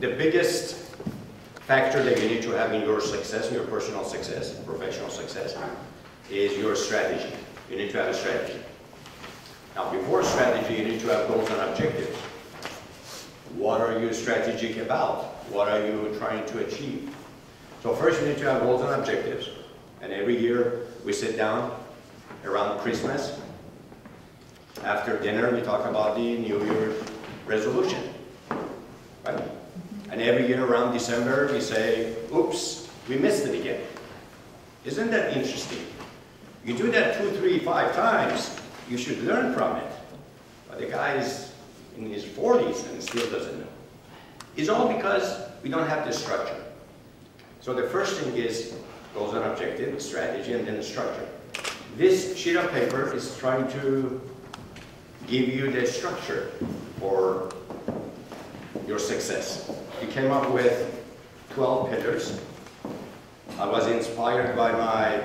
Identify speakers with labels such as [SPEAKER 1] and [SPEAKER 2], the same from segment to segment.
[SPEAKER 1] the biggest factor that you need to have in your success, your personal success, professional success, is your strategy. You need to have a strategy. Now, before strategy, you need to have goals and objectives. What are you strategic about? What are you trying to achieve? So first, you need to have goals and objectives. And every year, we sit down around Christmas. After dinner, we talk about the New Year's resolution, right? And every year around December, we say, oops, we missed it again. Isn't that interesting? You do that 2, 3, 5 times, you should learn from it. But the guy is in his 40s and still doesn't know. It's all because we don't have this structure. So the first thing is goals and objectives, strategy, and then the structure. This sheet of paper is trying to give you the structure for your success. We came up with 12 pillars. I was inspired by my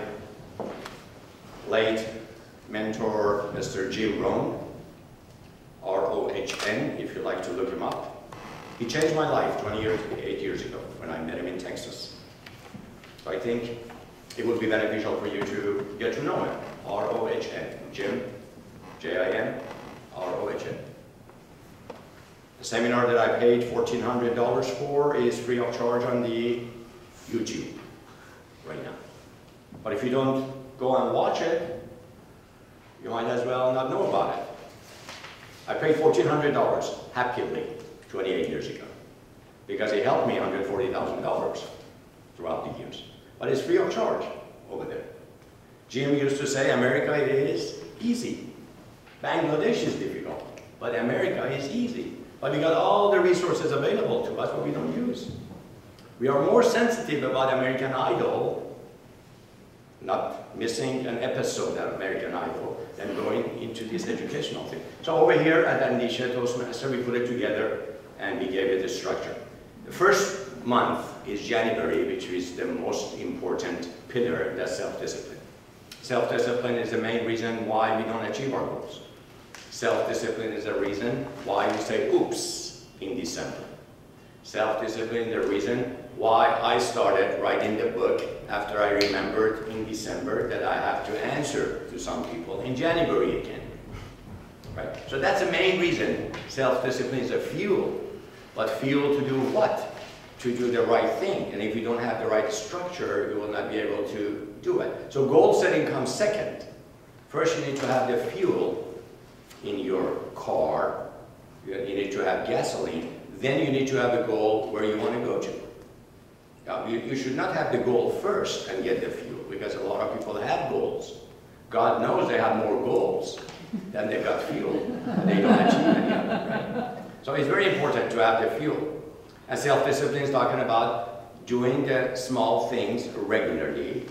[SPEAKER 1] late mentor, Mr. Jim Rohn, R-O-H-N, if you like to look him up. He changed my life 28 years ago when I met him in Texas. So I think it would be beneficial for you to get to know him. R-O-H-N, Jim, J-I-M, R-O-H-N. The seminar that I paid $1,400 for is free of charge on the YouTube right now. But if you don't go and watch it, you might as well not know about it. I paid $1,400 happily 28 years ago because it helped me $140,000 throughout the years. But it's free of charge over there. Jim used to say, America is easy. Bangladesh is difficult, but America is easy. But we got all the resources available to us, but we don't use. We are more sensitive about American Idol, not missing an episode of American Idol, than going into this educational thing. So over here at Andeesheh Toastmasters, we put it together and we gave it a structure. The first month is January, which is the most important pillar, that's self-discipline. Self-discipline is the main reason why we don't achieve our goals. Self-discipline is the reason why we say oops in December. Self-discipline is the reason why I started writing the book after I remembered in December that I have to answer to some people in January again. Right? So that's the main reason. Self-discipline is a fuel. But fuel to do what? To do the right thing. And if you don't have the right structure, you will not be able to do it. So goal setting comes second. First, you need to have the fuel in your car. You need to have gasoline. Then you need to have a goal where you want to go to. Now, you should not have the goal first and get the fuel, because a lot of people have goals. God knows they have more goals than they got fuel. They don't achieve any of them, right? So it's very important to have the fuel. And self-discipline is talking about doing the small things regularly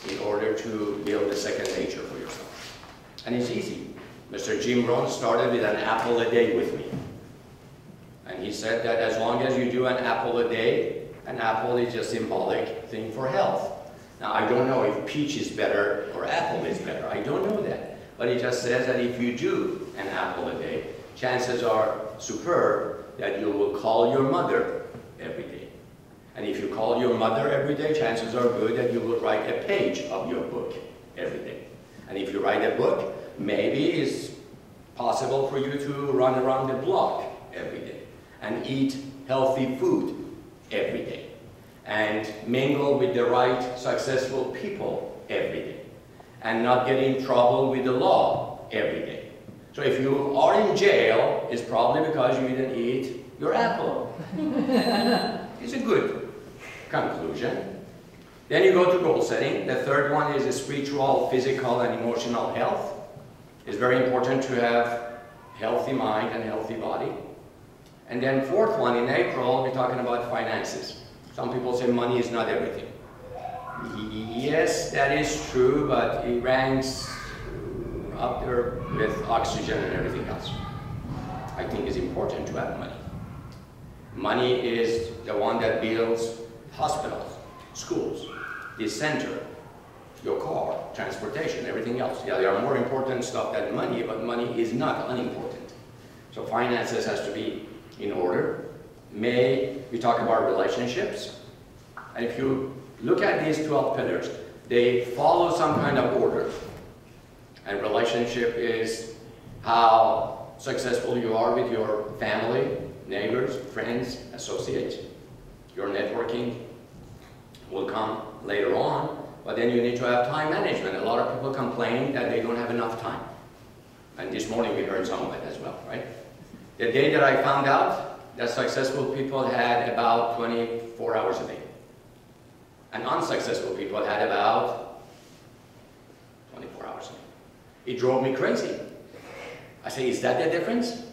[SPEAKER 1] in order to build a second nature for yourself. And it's easy. Mr. Jim Rohn started with an apple a day with me. And he said that as long as you do an apple a day, an apple is a symbolic thing for health. Now, I don't know if peach is better or apple is better. I don't know that. But he just says that if you do an apple a day, chances are superb that you will call your mother every day. And if you call your mother every day, chances are good that you will write a page of your book every day. And if you write a book, maybe it's possible for you to run around the block every day and eat healthy food every day and mingle with the right successful people every day and not get in trouble with the law every day. So if you are in jail, it's probably because you didn't eat your apple. It's a good conclusion. Then you go to goal setting. The third one is the spiritual, physical, and emotional health. It's very important to have healthy mind and healthy body. And then fourth one, in April, we're talking about finances. Some people say money is not everything. Yes, that is true, but it ranks up there with oxygen and everything else. I think it's important to have money. Money is the one that builds hospitals, schools, the center, your car, transportation, everything else. Yeah, there are more important stuff than money, but money is not unimportant. So finances has to be in order. May we talk about relationships. And if you look at these 12 pillars, they follow some kind of order. And relationship is how successful you are with your family, neighbors, friends, associates. Your networking will come later on, but then you need to have time management. A lot of people complain that they don't have enough time. And this morning we heard some of it as well, right? The day that I found out that successful people had about 24 hours a day, and unsuccessful people had about 24 hours a day. It drove me crazy. I say, is that the difference?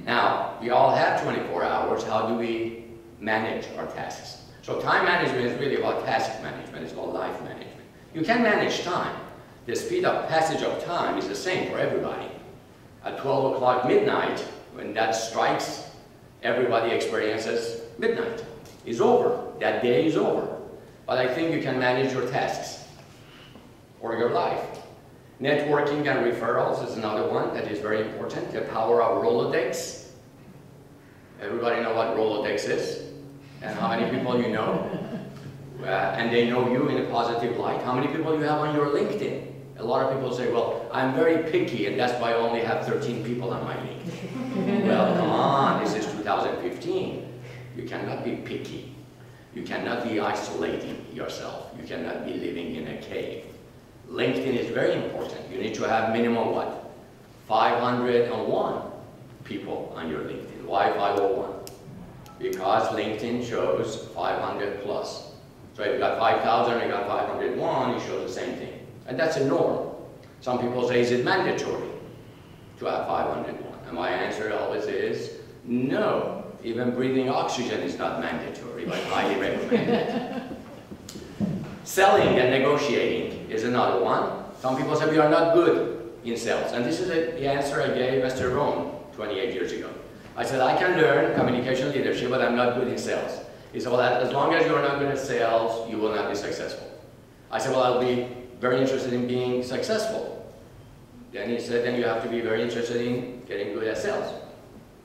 [SPEAKER 1] Now, we all have 24 hours. How do we manage our tasks? So time management is really about task management. It's called life management. You can manage time. The speed of passage of time is the same for everybody. At 12 o'clock midnight, when that strikes, everybody experiences midnight. It's over. That day is over. But I think you can manage your tasks or your life. Networking and referrals is another one that is very important. The power of Rolodex. Everybody know what Rolodex is? And how many people you know? And they know you in a positive light. How many people you have on your LinkedIn? A lot of people say, well, I'm very picky, and that's why I only have 13 people on my LinkedIn. Well, come on, this is 2015. You cannot be picky. You cannot be isolating yourself. You cannot be living in a cave. LinkedIn is very important. You need to have minimum what? 501 people on your LinkedIn. Why 501? Because LinkedIn shows 500 plus. So if you got 5,000 and you got 501, it shows the same thing. And that's a norm. Some people say, is it mandatory to have 501? And my answer always is, no. Even breathing oxygen is not mandatory, but highly recommended. Selling and negotiating is another one. Some people say we are not good in sales. And this is the answer I gave Mr. Rome 28 years ago. I said, I can learn communication leadership, but I'm not good in sales. He said, well, as long as you're not good at sales, you will not be successful. I said, well, I'll be very interested in being successful. Then he said, then you have to be very interested in getting good at sales.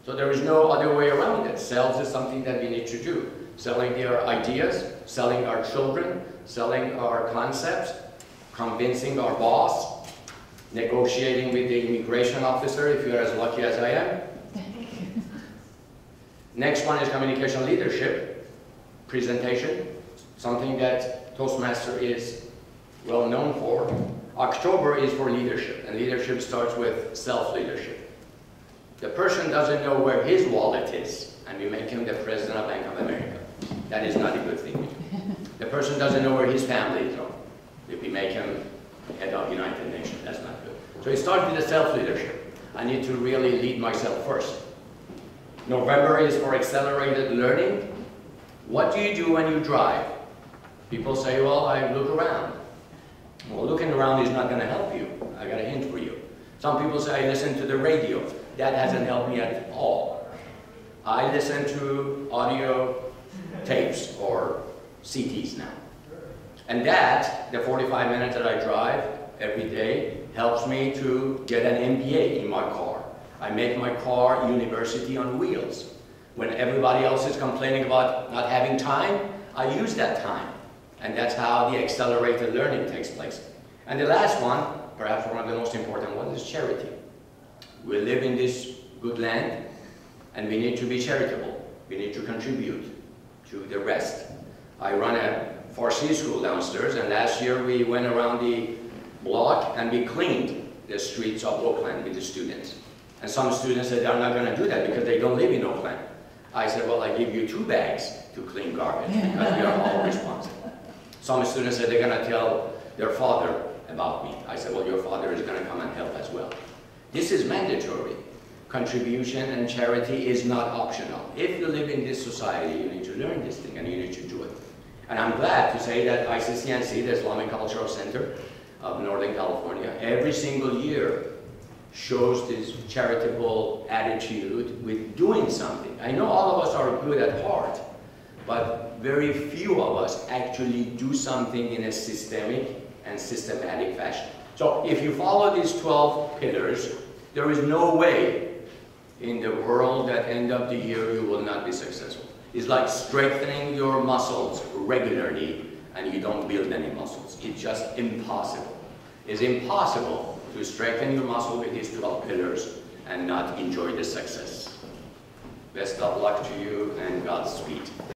[SPEAKER 1] So there is no other way around it. Sales is something that we need to do. Selling our ideas, selling our children, selling our concepts, convincing our boss, negotiating with the immigration officer if you're as lucky as I am. Next one is communication leadership, presentation, something that Toastmaster is well known for. October is for leadership, and leadership starts with self-leadership. The person doesn't know where his wallet is, and we make him the president of Bank of America. That is not a good thing. The person doesn't know where his family is. If we make him head of United Nations, that's not good. So it starts with the self-leadership. I need to really lead myself first. November is for accelerated learning. What do you do when you drive? People say, well, I look around. Well, looking around is not going to help you. I got a hint for you. Some people say, I listen to the radio. That hasn't helped me at all. I listen to audio tapes or CDs now. And that, the 45 minutes that I drive every day, helps me to get an MBA in my car. I make my car university on wheels. When everybody else is complaining about not having time, I use that time. And that's how the accelerated learning takes place. And the last one, perhaps one of the most important ones, is charity. We live in this good land, and we need to be charitable. We need to contribute to the rest. I run a Farsi school downstairs, and last year we went around the block and we cleaned the streets of Oakland with the students. And some students said they're not going to do that because they don't live in Oakland. I said, well, I give you 2 bags to clean garbage because we are all responsible. Some students said they're going to tell their father about me. I said, well, your father is going to come and help as well. This is mandatory. Contribution and charity is not optional. If you live in this society, you need to learn this thing and you need to do it. And I'm glad to say that ICCNC, the Islamic Cultural Center of Northern California, every single year shows this charitable attitude with doing something. I know all of us are good at heart, but very few of us actually do something in a systemic and systematic fashion. So if you follow these 12 pillars, there is no way
[SPEAKER 2] in the world at end of the year, you will not be successful. It's like strengthening your muscles regularly and you don't build any muscles. It's just impossible. It's impossible to strengthen your muscle with these 12 pillars and not enjoy the success. Best of luck to you and Godspeed.